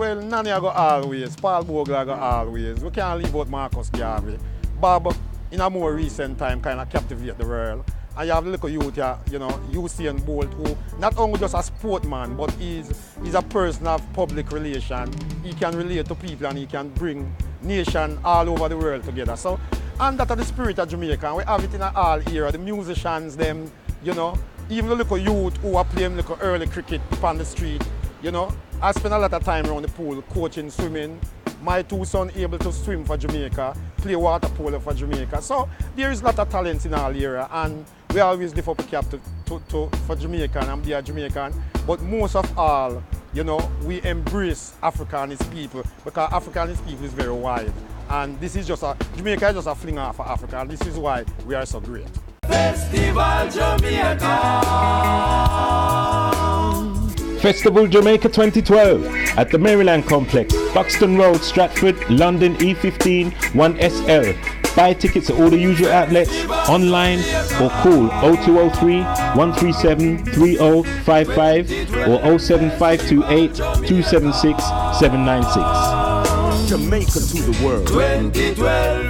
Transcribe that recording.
Well, Nanny I go always, Paul Bogle I go always. We can't leave out Marcus Garvey. Bob, in a more recent time, kind of captivate the world. And you have the little youth here, you know, Usain Bolt, who not only just a sportman, but he's a person of public relation. He can relate to people and he can bring nation all over the world together. So, and that's the spirit of Jamaica. We have it in all era. The musicians, them, you know, even the little youth who are playing little early cricket on the street, you know. I spend a lot of time around the pool, coaching, swimming. My two sons able to swim for Jamaica, play water polo for Jamaica. So there is a lot of talent in our area, and we always lift up a cap for Jamaican and be a Jamaican. But most of all, you know, we embrace Africa and its people, because Africa and its people is very wide. And this is just Jamaica is just a fling off for Africa, and this is why we are so great. Festival Jamaica. Festival Jamaica 2012 at the Maryland Complex, Buxton Road, Stratford, London E15 1SL. Buy tickets at all the usual outlets, online, or call 0203 137 3055 or 07528 276 796. Jamaica to the world. 2012.